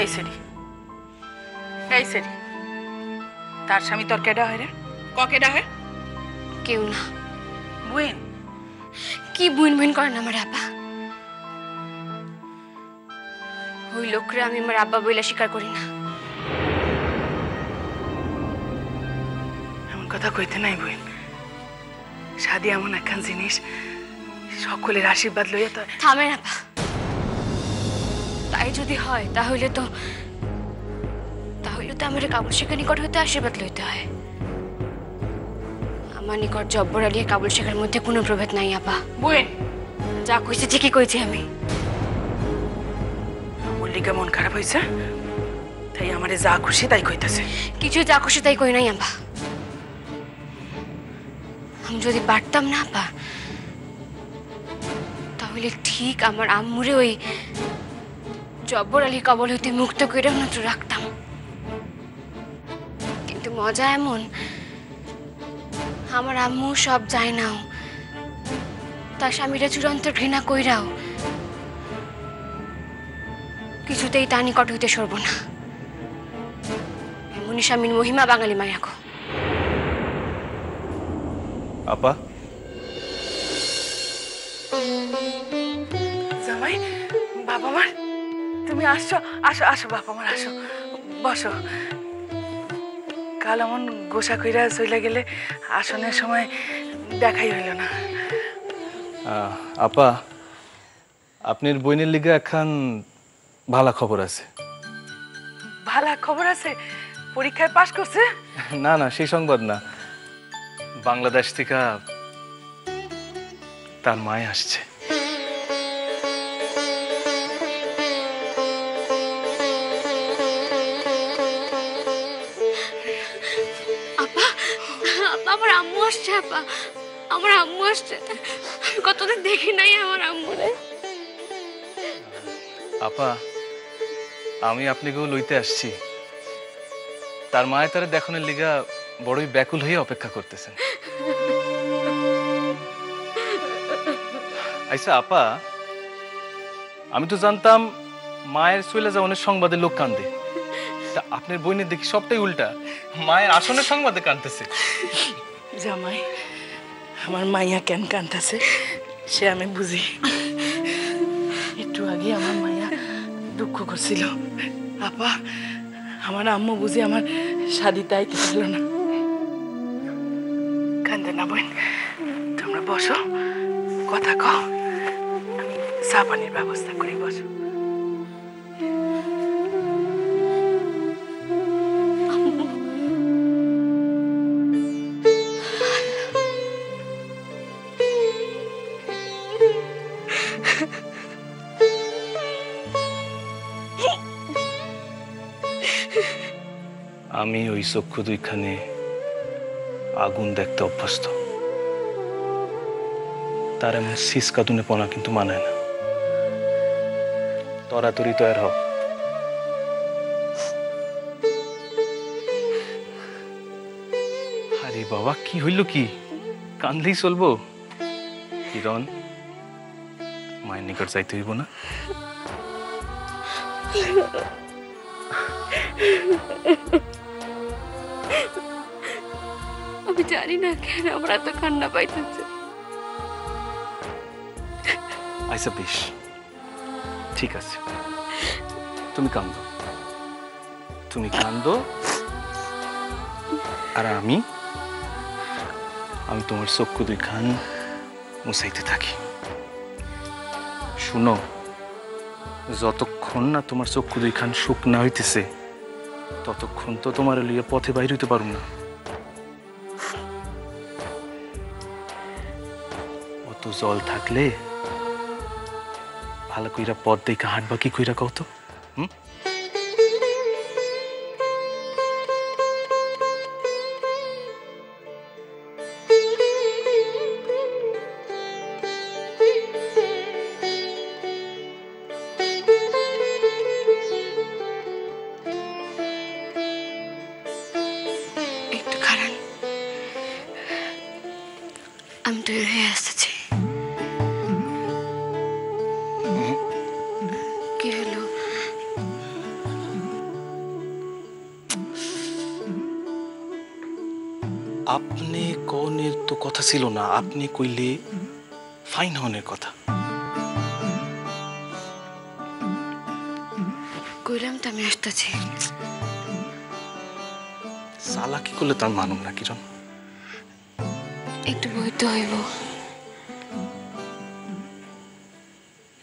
এই সেরি তার স্বামী তোর কেডা হয় রে? কেডা হয়? কেউ না। বুইন? কি বুইন বুইন করেন আমার আব্বা? ওই লোকরে আমি আমার আব্বা বইলা স্বীকার করি না। এমন কথা কইতে নাই বুইন। শাদি এমন একখান জিনিস, সকলের আশীর্বাদ লইয়া তো। থামেন আব্বা। তাই যদি হয় তাহলে তো আমার কাবুল শেখের নিকট হইতে আশীর্বাদ লইতে হয়। আমার নিকট জব্বর আলী কাবুল শেখের মধ্যে কোনো প্রভেদ নাই আব্বা। বুইন যা কইছে ঠিকই কইছি আমি। মল্লিকা মন খারাপ হয়েছে, তাই আমারে যা খুশি তাই কইতেছে। কিছু যা খুশি তাই কই নাই আব্বা। আমি যদি পারতাম না আব্বা, তাহলে ঠিক আমার আম্মুরে ওই জব্বর আলী কবল হইতে মুক্ত করে মাত্র রাখতাম। কিন্তু মজা এমন, আমার আম্মু সব যায় নাও, তার স্বামীরা চূড়ান্ত ঘৃণা কইরাও কিছুতেই তা নিকট হইতে সরব না। এমনই স্বামীর মহিমা বাঙালি মায়াকো। আপা, জামাই, বাবা মার, তুমি আসছো? আসো আসো বাবা মার, আসো, বসো। কাল এমন গোসা কইরা চলে গেলে আসনের সময় দেখাই হইল না। আপা, আপনার বইনের লিগে একখান ভালো খবর আছে। ভালো খবর আছে? পরীক্ষায় পাশ করছে? না না, সেই সংবাদ না। বাংলাদেশ থেকে তার মায় আসছে। আমার আম্মু আসছে আপা, আমার আম্মু আসছে। আমি কতদিন দেখি নাই আমার আম্মুরে। আপা, আমি আপনাকেও লইতে আসছি। তার মায়ের তারা দেখানোর লিগা বড়ই ব্যাকুল হয়ে অপেক্ষা করতেছেন। আচ্ছা আপা, আমি তো জানতাম মায়ের চলে যাওয়ার সংবাদে লোক কান্দে। আপনার বইনের দেখি সবটাই উল্টা, মায়ের আসনের সংবাদে কাঁদতেছে। জামাই, আমার মাইয়া কেন কাঁদতেছে সে আমি বুঝি। একটু আগে আমার মাইয়া দুঃখ করছিল। আপা, আমার আম্মু বুঝি আমার শাদিতে আইতে পারল না। কান্দে না বোন, তোমরা বসো, কথা কও, আমি চা পানির ব্যবস্থা করি। বসো। আমি ওই চক্ষু দুইখানে আগুন দেখতে অভ্যস্ত। তার এমন শীষ কাতুনে পনা কিন্তু মানায় না। তরাতরি তৈরি হোক। আরে বাবা, কি হইল? কি কান্দলেই চলবো? কিরণ, মায়ের নিকট যাইতে হইব না? আমি জানি না কেন আমার এত কান্না পাইতেছে। আচ্ছা বেশ, ঠিক আছে, তুমি কান্দো, তুমি কান্দো, আর আমি তোমার চক্ষু দুইখান মুছাইতে থাকি। শুনো, যতক্ষণ না তোমার চক্ষু দুইখান শুকনা হইতেছে ততক্ষণ তো তোমার লিয়ে পথে বাইর হইতে পারুম না। অত জল থাকলে ভালো কইরা পথ দেখা হাঁটবা কি কইরা কও তো? একটু খারাপ, আমি তৈরি হয়ে আসতেছি। কি হলো? কথা ছিল না, আপনি কইলে ফাইন হনের কথা। কইলাম তো আমি আসতেছি। চালাকি করলে তার মানুম না কিরণ। একটু বইতে হইব।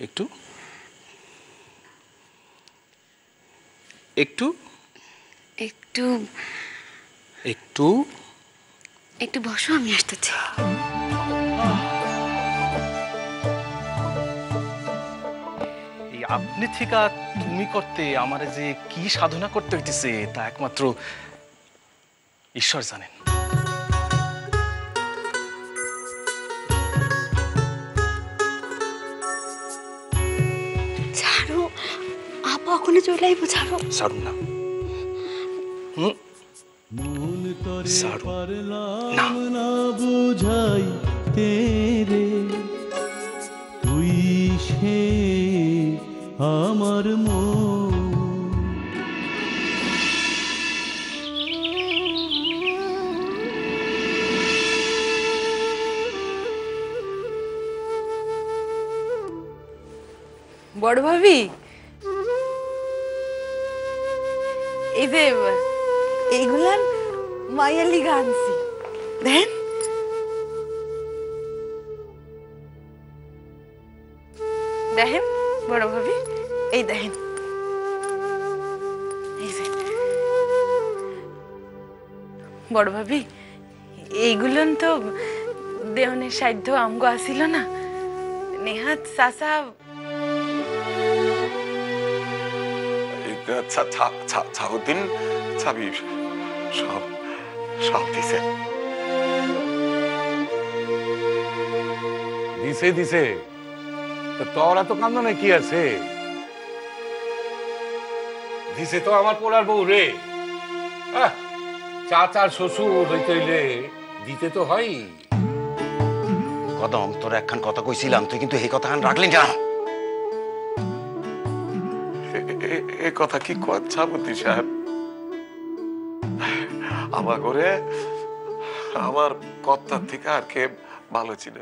একটু একটু একটু একটু একটু বসো, আমি আসতেছি। এই আপনি থেকে তুমি করতে আমার যে কি সাধনা করতে হইতেছে তা একমাত্র ঈশ্বর জানেন। ছাড়ো, আপা ওখানে চলে আইবো। ছাড়ো। ছাড়ুন না। না বুঝাই তেরে, তুই সে আমার মন। বড় ভাবি, এই যে এইগুলান মাইয়ার লিগা আনছি, দেখেন। দেখেন বড় ভাবি, এই দেখেন, এই যে বড় ভাবি, এইগুলোন তো দেহনের সাধ্য আমগো আসিল না। নেহাত চাচা ছাউদ্দিন ছাবি সব সব দিছে দিছে দিছে। তোরা তো কান্দনে কি আছে? দিছে তো আমার পোড়ার বউ রে। চাচার শ্বশুর হইতে হইলে দিতে তো হয়। কদম, তোর একখান কথা কইছিলাম, তুই কিন্তু এই কথা রাখলি না। এ কথা কি ছাবুদ্দিন সাহেব? আমার ঘরে আমার কর্তার থেকে আর কে ভালো ছিল?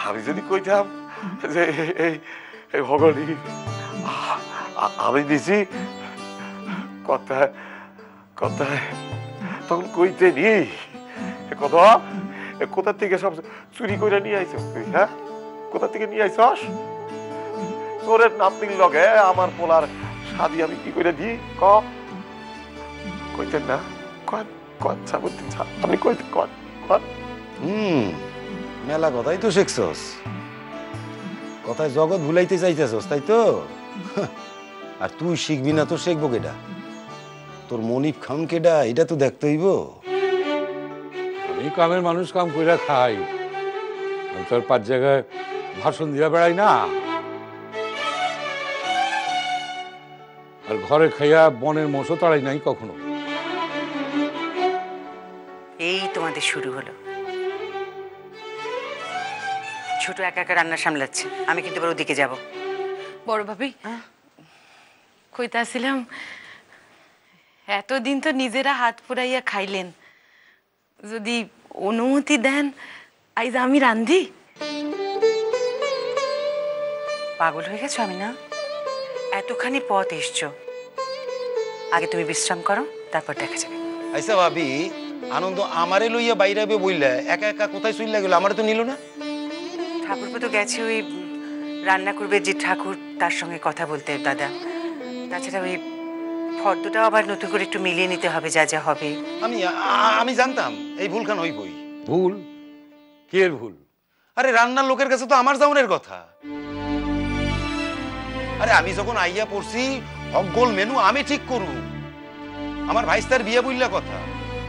আমি যদি কইতাম যে এই ভগনি আমি দিছি কথায় কথায়, তখন কইতে নি কথা কোথা থেকে সব চুরি করে নিয়ে আইছ তুই? হ্যাঁ, কোথা থেকে নিয়ে আইছস? তোরের নাতনির লগে আমার পোলার শাদি আমি কি করে দিই? কইতেন না? আপনি কইতেন কন? মেলা কথাই তো শিখছস, কথায় জগৎ ভুলাইতে চাইতেছস, তাই তো? আর তুই শিখবি না তো শিখবো কেডা? তোর মনিব খান কেডা এটা তো দেখতে হইব। আমি কামের মানুষ, কাম কইরা খাই। আমি তোর 5 জায়গায় ভাষণ দিয়া বেড়াই না। আর ঘরে খাইয়া বনের মোষও তাড়াই নাই কখনো। এই তোমাদের শুরু হলো। ছোট একা একা রান্না সামলাচ্ছে, আমি কিন্তু এবার ওদিকে যাব। বড় ভাবি, কইতে আসছিলাম, এতদিন তো নিজেরা হাত পুরাইয়া খাইলেন, যদি অনুমতি দেন আইজ আমি রান্ধি। পাগল হয়ে গেছো আমি না? এতখানি পথ এসছো, আগে তুমি বিশ্রাম করো, তারপর দেখা যাবে। আইসা ভাবি, আনন্দ আমারে লইয়া বাইরে বইলে একা একা কোথায় চইলা গেল? আমারে তো নিল না। ঠাকুরপো তো গেছে ওই রান্না করবে যে ঠাকুর, তার সঙ্গে কথা বলতে দাদা। তাছাড়া ওই ফর্দটাও আবার নতুন করে একটু মিলিয়ে নিতে হবে, যা যা হবে। আমি জানতাম এই ভুলখান হইবই। ভুল? কি এর ভুল? আরে রান্নার লোকের কাছে তো আমার যাওনের কথা। আরে আমি যখন আইয়া পড়ছি, অগোল মেনু আমি ঠিক করু। আমার ভাইস্তার বিয়ে বইলা কথা,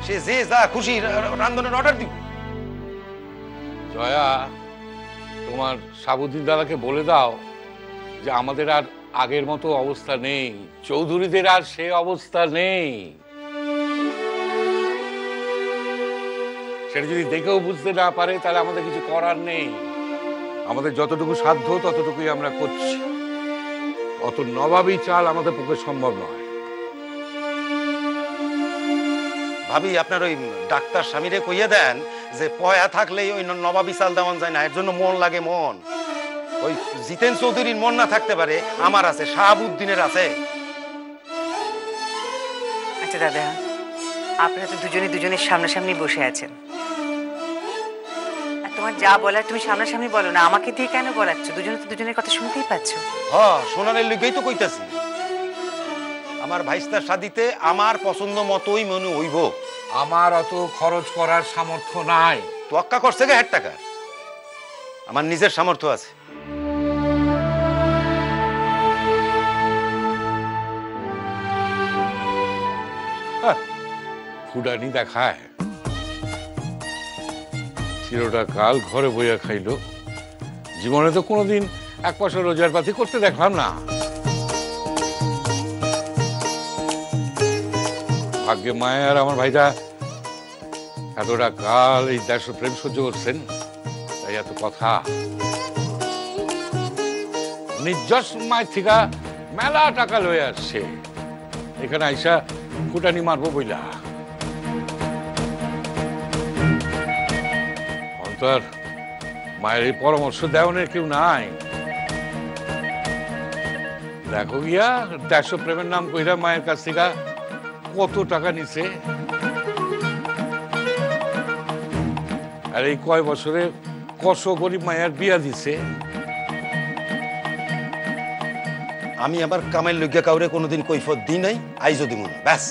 সে যে যা খুশি রান্ধনের অর্ডার দিব। জয়া, তোমার সাবুদ্দিন দাদাকে বলে দাও যে আমাদের আর আগের মতো অবস্থা নেই, চৌধুরীদের আর সে অবস্থা নেই। সেটা যদি দেখেও বুঝতে না পারে তাহলে আমাদের কিছু করার নেই। আমাদের যতটুকু সাধ্য ততটুকুই আমরা করছি। অত নবাবী চাল আমাদের পক্ষে সম্ভব নয়। ভাবি আপনার ওই ডাক্তার স্বামীরে কইয়া দেন যে পয়া থাকলেই ওই নবাবী চাল দেওয়ান যায় না, এর জন্য মন লাগে মন। ওই জিতেন চৌধুরীর মন না থাকতে পারে, আমার আছে, শাহাবুদ্দিনের আছে। আচ্ছা দাদা, আপনারা তো দুজনের সামনাসামনি বসে আছেন, আর তোমার যা বলার তুমি সামনাসামনি বলো না, আমাকে দিয়ে কেন বলাচ্ছ? দুজনে তো দুজনের কথা শুনতেই পাচ্ছ। শোনানোর লিগেই তো কইতাছি, আমার ভাইস্তার শাদিতে আমার পছন্দ মতোই মনে হইব। আমার অত খরচ করার সামর্থ্য নাই। তোয়াক্কা করছে গে 1 টাকা, আমার নিজের সামর্থ্য আছে। ফুডানি দেখায়, চিরটা কাল ঘরে বইয়া খাইলো, জীবনে তো কোনোদিন 1 পয়সা রোজগার পাতি করতে দেখলাম না। ভাগ্যে মায়া আর আমার ভাইটা এতটা কাল এই দেশপ্রেম সহ্য করছেন, তাই এত কথা। নিজস্ব মায়ের থেকে মেলা টাকা লয়ে আসছে, এখানে আইসা ফুটানি মারবো বইলা। অন্তর মায়ের এই পরামর্শ দেওয়ানের কেউ নাই। দেখো গিয়া দেশপ্রেমের নাম কইরা মায়ের কাছ থেকে কত টাকা নিছে, আর এই কয় বছরে কত গরিব মায়ের বিয়া দিছে। আমি আবার কামের লইগা কাউরে কোনোদিন কৈফত দিই নাই, আইজও দিব না, ব্যাস।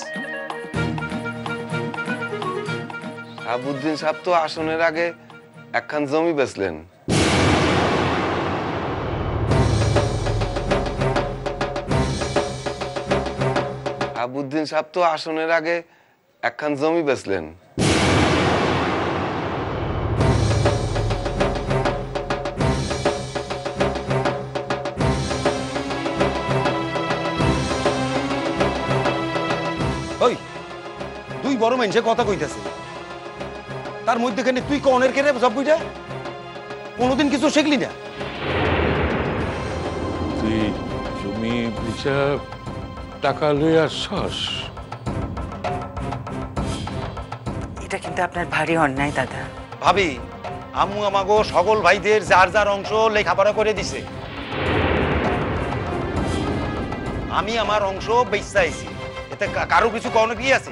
শাহাবুদ্দিন সাহেব তো আসনের আগে 1 খান জমি বেচলেন। শাহাবুদ্দিন সাহেব তো আসনের আগে 1 খান জমি বেচলেন। ওই তুই বড় মানুষে কথা কইতেছে, তার মধ্যেখানে তুই কনের কেড়ে সব বুঝা কোনোদিন কিছু শিখলি না। তুই জমি বেচা টাকা লইয়া আসছস? এটা কিন্তু আপনার ভারী অন্যায় দাদা। ভাবি, আম্মু আমাগো সকল ভাইদের যার যার অংশ লেখাপড়া করে দিছে, আমি আমার অংশ বেচতে আইছি, এতে কারো কিছু কওনে কি আছে?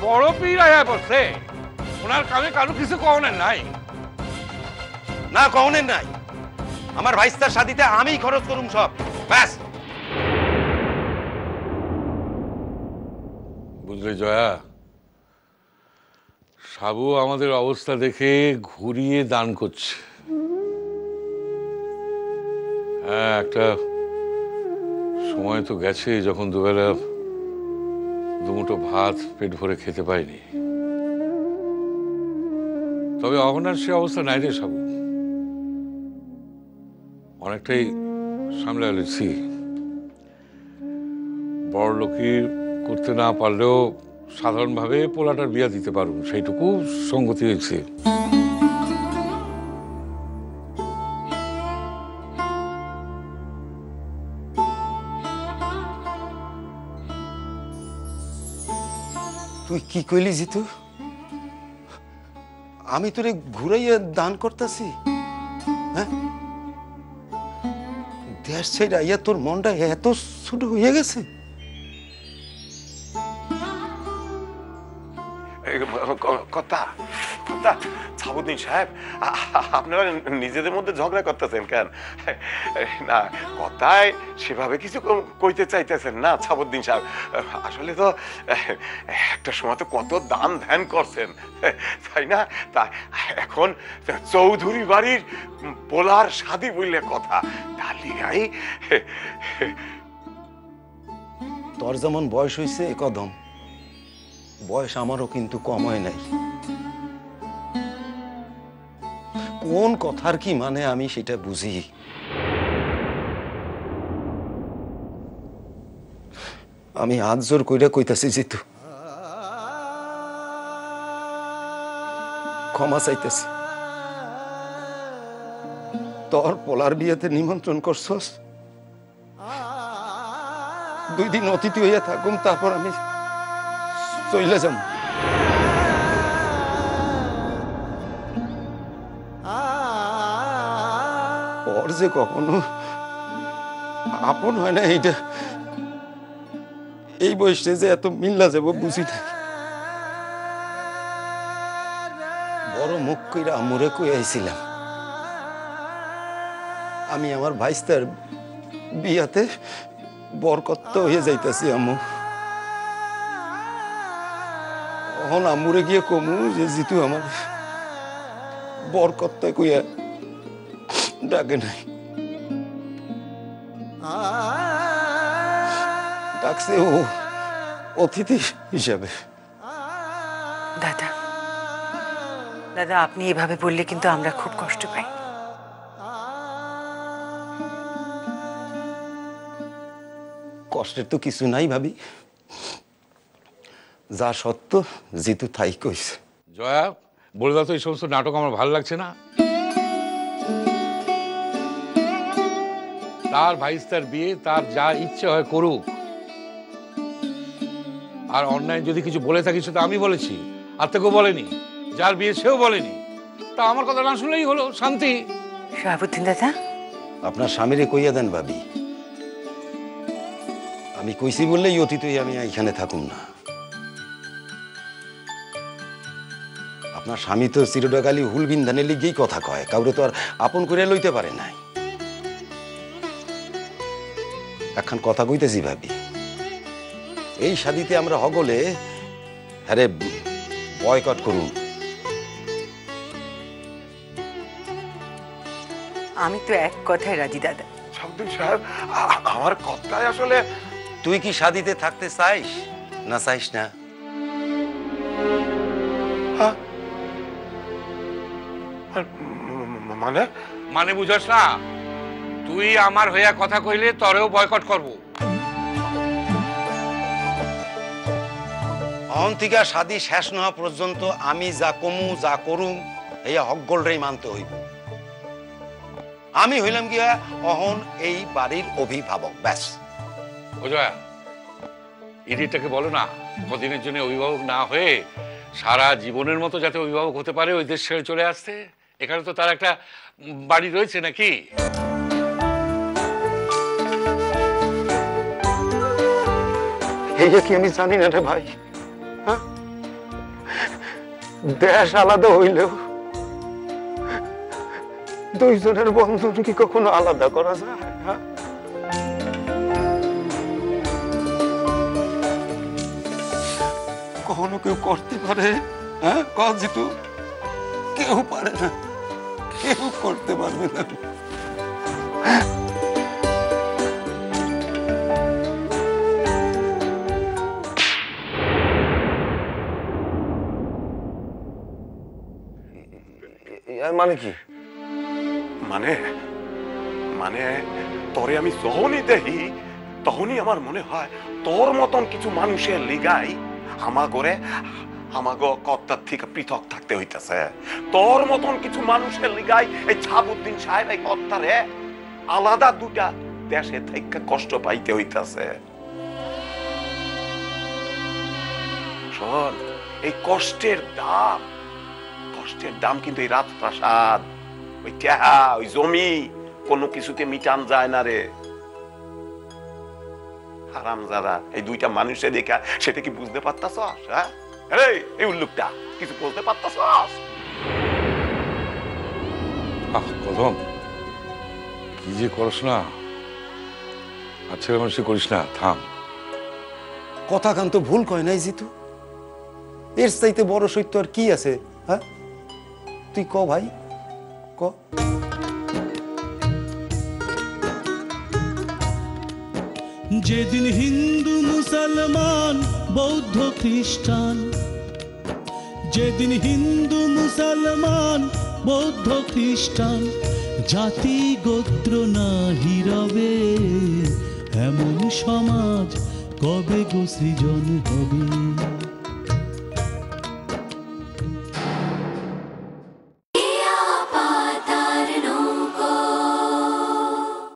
বড় পীর আয়া বসছে, ওনার কামে কারো কিছু কওনের নাই। না কওনের নাই, আমার ভাইস্তার শাদিতে আমি খরচ করুম সব, ব্যাস। বুঝলে জয়া, সাবু আমাদের অবস্থা দেখে ঘুরিয়ে দান করছে। হ্যাঁ, একটা সময় তো গেছে যখন দুবেলা দুমুঠো ভাত পেট ভরে খেতে পাইনি, তবে এখন আর সে অবস্থা নাই রে সাবু, অনেকটাই সামলে আলেছি। বড় লোকি করতে না পারলেও সাধারণভাবে পোলাটার বিয়া দিতে পারব, সেইটুকু সঙ্গতি হয়েছে। তুই কি কইলি জিতু? আমি তোরে ঘুরাইয়া দান করতেছি? হ্যাঁ, দেশ ছেড়ে আইয়া তোর মনটা এত ছোট হয়ে গেছে? কথা কথা শাহাবুদ্দিন সাহেব, আপনারা নিজেদের মধ্যে ঝগড়া করতেছেন কেন? না, কথায় সেভাবে কিছু কইতে চাইতেছেন না শাহাবুদ্দিন সাহেব। আসলে তো একটা সময় তো কত দান ধ্যান করছেন, তাই না? তা এখন চৌধুরী বাড়ির পোলার শাদি বললে কথা, তার লিগাই। তোর যেমন বয়স হয়েছে এ কদম, বয়স আমারও কিন্তু কম হয় নাই। কোন কথার কি মানে আমি সেটা বুঝি। আমি হাত জোর কইরা কইতাছি জিতু, ক্ষমা চাইতেছি। তোর পোলার বিয়েতে নিমন্ত্রণ করছস, 2 দিন অতিথি হইয়া থাকুম, তারপর আমি চলে যাম। পর যে কখনো আপন হয় না, এইটা এই বয়সে যে এত মিল্লা যাব বুঝি না। বড় মুখ কইরা আমরে কই আইছিলাম আমি আমার ভাইস্তার বিয়াতে বরকত্তা হয়ে যাইতাছি। আম্মু এখন আমুরে গিয়ে কমু যে জিতু আমার বরকত্তা কইয়া ডাকে নাই, ডাকছে ও অতিথি হিসাবে। দাদা দাদা, আপনি এভাবে বললে কিন্তু আমরা খুব কষ্ট পাই। কষ্টের তো কিছু নাই ভাবি, যা সত্য জিতু তাই কইছে। জয়া, বলে দাও তো এই সমস্ত নাটক আমার ভালো লাগছে না। তার ভাইস্তার বিয়ে, তার যা ইচ্ছে হয় করুক। আর অন্যায় যদি কিছু বলে থাকি সেটা আমি বলেছি, আর থেকেও বলেনি। যার বিয়ে সেও বলেনি, তা আমার কথা না শুনলেই হলো, শান্তি। শাহাবুদ্দিন দাদা, আপনার স্বামীরে কইয়া দেন ভাবি, আমি কইছি বললেই অতীতই আমি এখানে থাকুম না। আপনার স্বামী তো চিরডাকালি হুলবিন্ধানে লিগেই কথা কয়, কাউরে তো আর আপন করে লইতে পারে নাই। এখন কথা কইতেছি ভাবি, এই শাদিতে আমরা হগলে আরে বয়কট করুন। আমি তো এক কথায় রাজি দাদা। শাহাবুদ্দিন সাহেব, আমার কথায় আসলে তুই কি শাদিতে থাকতে চাইস না চাইস না? মানে মানে বুঝাস না? তুই আমার হইয়া কথা কইলে তরেও বয়কট করবো। অহন্তিকা শাদি শেষ না হওয়া পর্যন্ত আমি যা কমু যা করুম এই হকগোলটাই মানতে হইব। আমি হইলাম গিয়া অহন এই বাড়ির অভিভাবক, ব্যাস। ও জয়া, ইডিটাকে বলো না কদিনের জন্য অভিভাবক না হয়ে সারা জীবনের মতো যাতে অভিভাবক হতে পারে, ওই দেশ ছেড়ে চলে আসতে। এখানে তো তার একটা বাড়ি রয়েছে নাকি? এইটা কি আমি জানি না রে ভাই। দেশ আলাদা হইলেও দুইজনের বন্ধন কি কখনো আলাদা করা যায়? কখনো কেউ করতে পারে? হ্যাঁ কল জিতু, কেউ পারে না, কেউ করতে পারবে না। মানে কি? মানে মানে তোরে আমি যখনই দেখি তখনই আমার মনে হয় তোর মতন কিছু মানুষের লিগাই আমাগো কর্তার থেকে পৃথক থাকতে হইতেছে। তোর মতন কিছু মানুষের লিগাই এই শাহাবুদ্দিন সাহেব এই কর্তারে আলাদা দুটা দেশে থেকে কষ্ট পাইতে হইতেছে। শোন, এই কষ্টের দাম কিন্তু এই রাজপ্রাসাদ, ওই টাকা, ওই জমি কোনো কিছুতে মিটান যায় না রে। হারামজাদা এই দুইটা মানুষে দেখা সেটা কি বুঝতে পারতাছ? হ্যাঁ, এই উল্লুকটা কিছু বলতে পারতাছ? কদম, কি যে করস না, আর ছেলে মানুষই করিস না, থাম। কথা কান তো ভুল কয় নাই জিতু, এর চাইতে বড় সত্য আর কি আছে? হ্যাঁ তুই ক ভাই, ক। যেদিন হিন্দু মুসলমান বৌদ্ধ খ্রিস্টান, যেদিন হিন্দু মুসলমান বৌদ্ধ খ্রিস্টান জাতি গোত্র নাহি রবে, এমন সমাজ কবে গো সৃজন হবে?